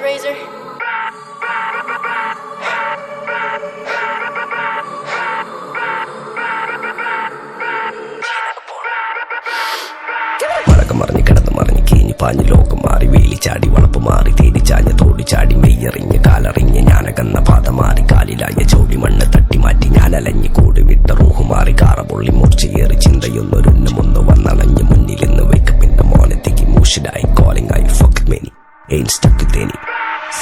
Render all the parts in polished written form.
Razor. മറഞ്ഞ് കിടന്ന് മറിഞ്ഞ് കീഞ്ഞ് പാഞ്ഞ് ലോകം മാറി വേലി ചാടി വളപ്പ് മാറി തേടി ചാഞ്ഞ തോടി ചാടി മെയ്യറിഞ്ഞ് കാലറിഞ്ഞ് ഞാനകന്ന പാത മാറി കാലിലായ ചോടി മണ്ണ് തട്ടി മാറ്റി ഞാനലഞ്ഞ് കൂടി വിട്ട റൂഹ് മാറി കാറ പൊള്ളി മൂർച്ചയേറി ചിന്തയൊന്നൊരുന്നമൊന്ന് വന്നണഞ്ഞ് മുന്നിലിന്ന് വേക്കപ്പിന്റെ മോനത്തേക്ക് മൂഷിഡായി കോളിംഗ് ആയി ഫക്ക് മെനി എയിൻ സ്റ്റക്ക് തേനി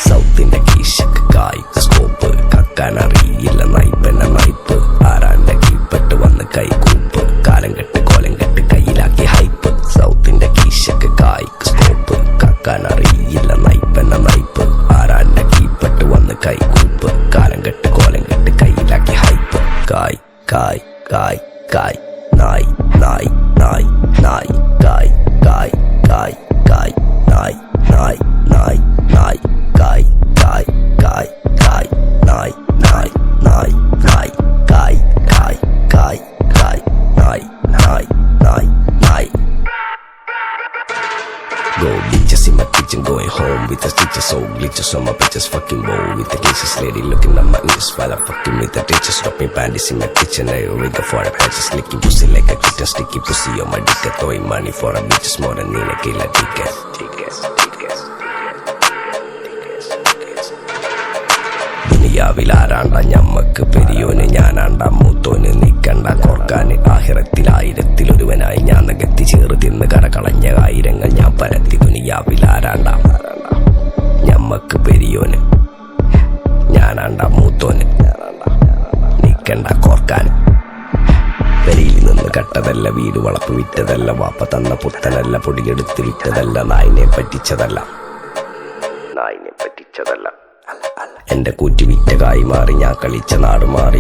സൗത്തിന്റെ കീശക്ക് കായ് സ്കോപ്പ് കക്കാനറിയില്ല നൈപ്പെന്ന നൈപ്പ് ആരാന്റെ കീപ്പെട്ട് വന്ന് കൈകൂപ്പ് കാലം കെട്ട് കോലം കെട്ട് കയ്യിലാക്കി ഹൈപ്പ് സൗത്തിന്റെ കീശക്ക് കായ് സ്കോപ്പ് കക്കാനറിയില്ല നൈപ്പെന്ന നൈപ്പ് ആരാന്റെ കീപ്പെട്ട് വന്ന് കൈകൂപ്പ് കാലം കെട്ട് കോലം കെട്ട് കയ്യിലാക്കി ഹൈപ്പ് കായ് കായ് കായ് കായ് നായ് നായ് നായ് നായ് കായ് കായ് കായ് കായ് നായ് നായ് നായ് നായ് കായ് കായ് കായ് കായ് നായ് നായ് നായ് നായ് കായ് കായ് കായ് കായ് നായ് നായ് നായ് നായ് Go bitches in my kitchen, going home with the stitches, so glitches on my bitches, fucking bow with the cases, lady looking at my inches while I'm fucking with the ditches, dropping panties in my kitchen, I rig for a patches, licking pussy like a kitten, sticky pussy on my dick, throwing money for a bitches more than in a killer ticket. ദുനിയാവിലാരാണ്ട ഞമ്മക്ക് പെരിയോന് ഞാനാണ്ട മൂത്തോന് നിക്കണ്ട കോർക്കാന് ആഹിറത്തിൽ ആയിരത്തിലൊരുവനായി ഞാൻ നകത്തി ചേറ് തിന്ന് കരകളഞ്ഞ ആയിരങ്ങൾ ഞാൻ പരത്തി ദുനിയാവിലാരാണ്ട ഞമ്മക്ക് പെരിയോന് ഞാനാണ്ട മൂത്തോന് നിക്കണ്ട കോർക്കാന് പെരിയിൽ നിന്ന് കട്ടതല്ല വീട് വളപ്പ് വിറ്റതല്ല വാപ്പ തന്ന പുത്തനല്ല പൊടിയെടുത്ത് വിറ്റതല്ല നായിനെ പറ്റിച്ചതല്ല എന്റെ കൂറ്റി വിറ്റ കായി മാറി ഞാൻ കളിച്ച നാട് മാറി